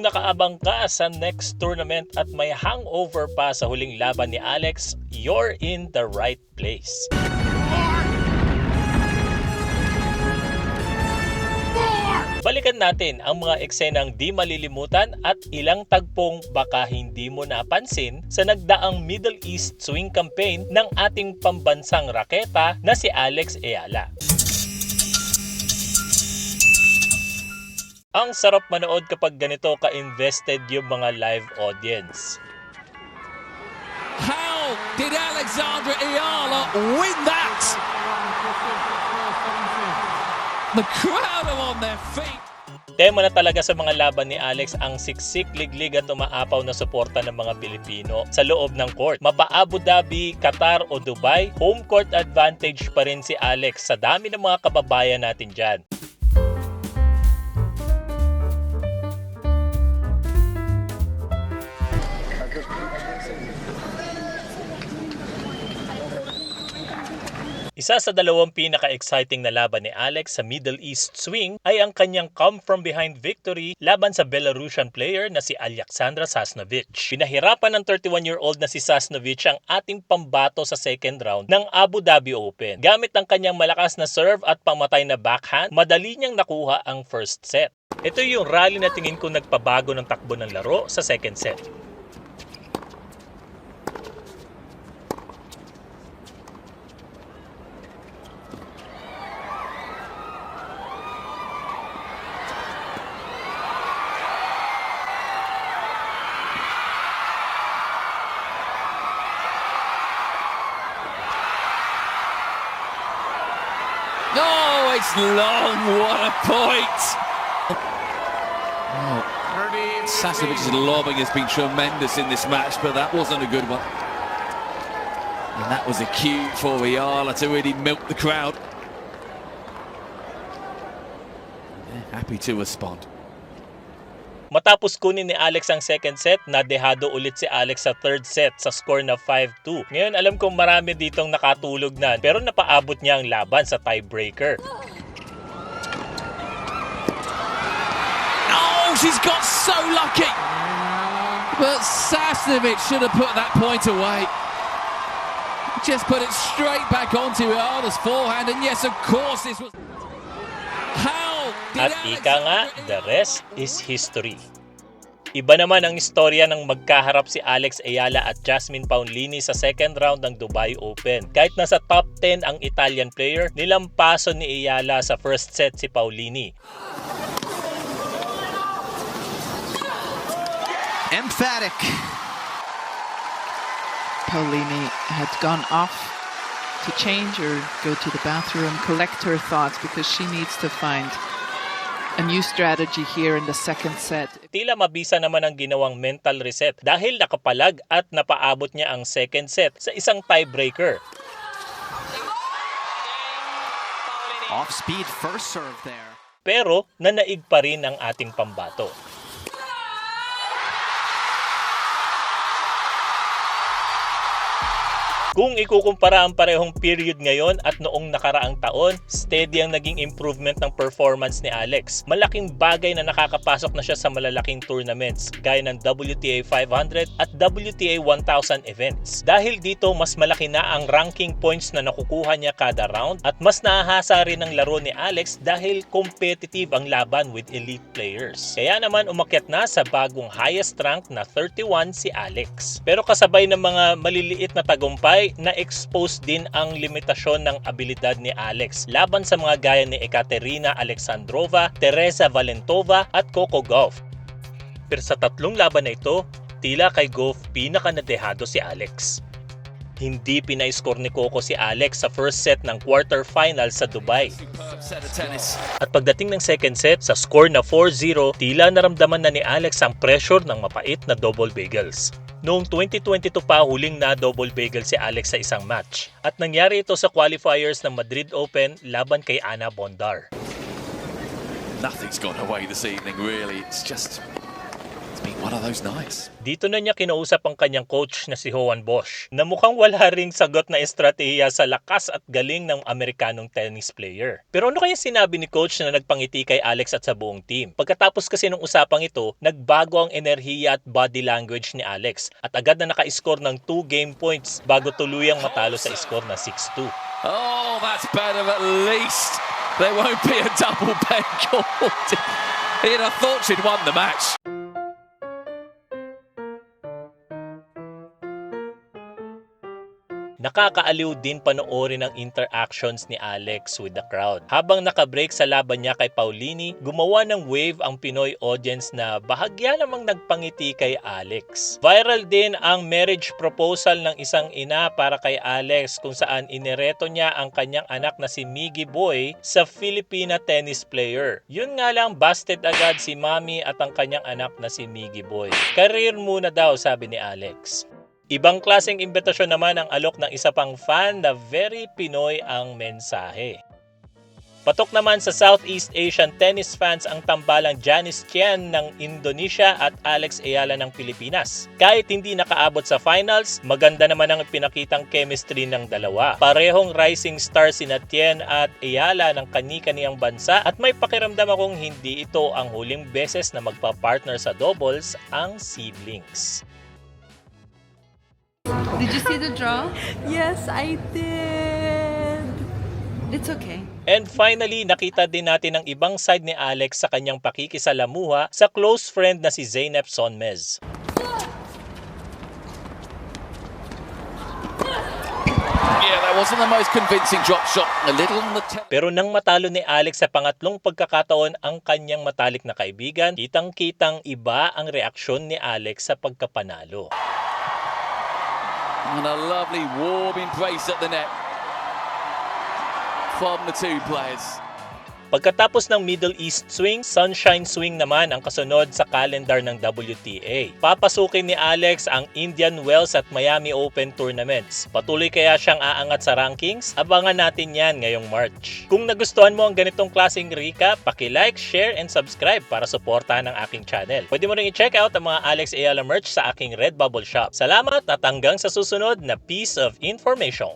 Nakaabang ka sa next tournament at may hangover pa sa huling laban ni Alex, you're in the right place. Balikan natin ang mga eksenang di malilimutan at ilang tagpong baka hindi mo napansin sa nagdaang Middle East swing campaign ng ating pambansang raketa na si Alex Eala. Ang sarap manood kapag ganito ka-invested yung mga live audience. How did Alexandra Eala win that? The crowd are on their feet. Tema na talaga sa mga laban ni Alex ang siksik, liglig at umaapaw na suporta ng mga Pilipino sa loob ng court. Mapa Abu Dhabi, Qatar o Dubai, home court advantage pa rin si Alex sa dami ng mga kababayan natin dyan. Isa sa dalawang pinaka-exciting na laban ni Alex sa Middle East swing ay ang kanyang come-from-behind victory laban sa Belarusian player na si Alexandra Sasnovich. Pinahirapan ng 31-year-old na si Sasnovich ang ating pambato sa second round ng Abu Dhabi Open. Gamit ang kanyang malakas na serve at pamatay na backhand, madali niyang nakuha ang first set. Ito yung rally na tingin ko nagpabago ng takbo ng laro sa second set. No, it's long. What a point. Oh, Sasnovich's lobbing has been tremendous in this match, but that wasn't a good one. And that was a cue for Eala to really milk the crowd. They're happy to respond. Matapos kunin ni Alex ang second set, nadehado ulit si Alex sa third set sa score na 5-2. Ngayon alam kong marami ditong nakatulog na pero napaabot niya ang laban sa tiebreaker. Oh, she's got so lucky. But Sasnovich should have put that point away. Just put it straight back onto Eala's forehand, and yes, of course, this was... At ika nga, the rest is history. Iba naman ang istorya ng magkaharap si Alex Eala at Jasmine Paolini sa second round ng Dubai Open. Kahit nasa top 10 ang Italian player, nilampaso ni Eala sa first set si Paolini. Emphatic. Paolini had gone off to change or go to the bathroom, collect her thoughts because she needs to find a new strategy here in the second set. Tila mabisa naman ang ginawang mental reset dahil nakapalag at napaabot niya ang second set sa isang tiebreaker. Off-speed first serve there. Pero nanaig pa rin ang ating pambato. Kung ikukumpara ang parehong period ngayon at noong nakaraang taon, steady ang naging improvement ng performance ni Alex. Malaking bagay na nakakapasok na siya sa malalaking tournaments gaya ng WTA 500 at WTA 1000 events. Dahil dito, mas malaki na ang ranking points na nakukuha niya kada round at mas nahahasa rin ang laro ni Alex dahil competitive ang laban with elite players. Kaya naman umakyat na sa bagong highest rank na 31 si Alex. Pero kasabay ng mga maliliit na tagumpay, na-expose din ang limitasyon ng abilidad ni Alex laban sa mga gaya ni Ekaterina Alexandrova, Teresa Valentova at Coco Gauff. Pero sa tatlong laban na ito, tila kay Gauff pinaka-nadehado si Alex. Hindi pinai-score ni Coco si Alex sa first set ng quarterfinal sa Dubai. At pagdating ng second set, sa score na 4-0, tila naramdaman na ni Alex ang pressure ng mapait na double bagels. Noong 2022 pa huling na double bagel si Alex sa isang match. At nangyari ito sa qualifiers ng Madrid Open laban kay Ana Bondar. Nothing's gone away this evening, really. It's to be one of those nights. Dito na niya kinausap ang kanyang coach na si Hoan Bosch na mukhang wala ring sagot na estratehiya sa lakas at galing ng Amerikanong tennis player. Pero ano kaya sinabi ni coach na nagpangiti kay Alex at sa buong team? Pagkatapos kasi ng usapang ito, nagbago ang enerhiya at body language ni Alex at agad na naka-score ng 2 game points bago tuluyang matalo sa score na 6-2. Oh, that's better. At least there won't be a double pen called. He'd have thought she'd won the match. Nakakaaliw din panoorin ang interactions ni Alex with the crowd. Habang nakabreak sa laban niya kay Paulini, gumawa ng wave ang Pinoy audience na bahagya namang nagpangiti kay Alex. Viral din ang marriage proposal ng isang ina para kay Alex kung saan inireto niya ang kanyang anak na si Miggy Boy sa Filipina tennis player. Yun nga lang, busted agad si Mami at ang kanyang anak na si Miggy Boy. Career muna daw, sabi ni Alex. Ibang klaseng imbitasyon naman ang alok ng isa pang fan na very Pinoy ang mensahe. Patok naman sa Southeast Asian tennis fans ang tambalang Janice Tian ng Indonesia at Alex Ayala ng Pilipinas. Kahit hindi nakaabot sa finals, maganda naman ang pinakitang chemistry ng dalawa. Parehong rising stars sina Tian at Ayala ng kani-kaniyang bansa at may pakiramdam akong hindi ito ang huling beses na magpa-partner sa doubles ang siblings. Did you see the draw? Yes, I did. It's okay. And finally, nakita din natin ang ibang side ni Alex sa kanyang pakikisalamuha sa close friend na si Zeynep Sonmez. Yeah, that wasn't the most convincing drop shot. A little on the Pero nang matalo ni Alex sa pangatlong pagkakataon ang kanyang matalik na kaibigan, kitang-kitang iba ang reaksyon ni Alex sa pagkapanalo. And a lovely warm embrace at the net from the two players. Pagkatapos ng Middle East swing, Sunshine swing naman ang kasunod sa calendar ng WTA. Papasukin ni Alex ang Indian Wells at Miami Open tournaments. Patuloy kaya siyang aangat sa rankings? Abangan natin yan ngayong March. Kung nagustuhan mo ang ganitong klaseng recap, paki-like, share, and subscribe para suportahan ang aking channel. Pwede mo rin i-check out ang mga Alex Ayala merch sa aking Redbubble shop. Salamat at hanggang sa susunod na piece of information.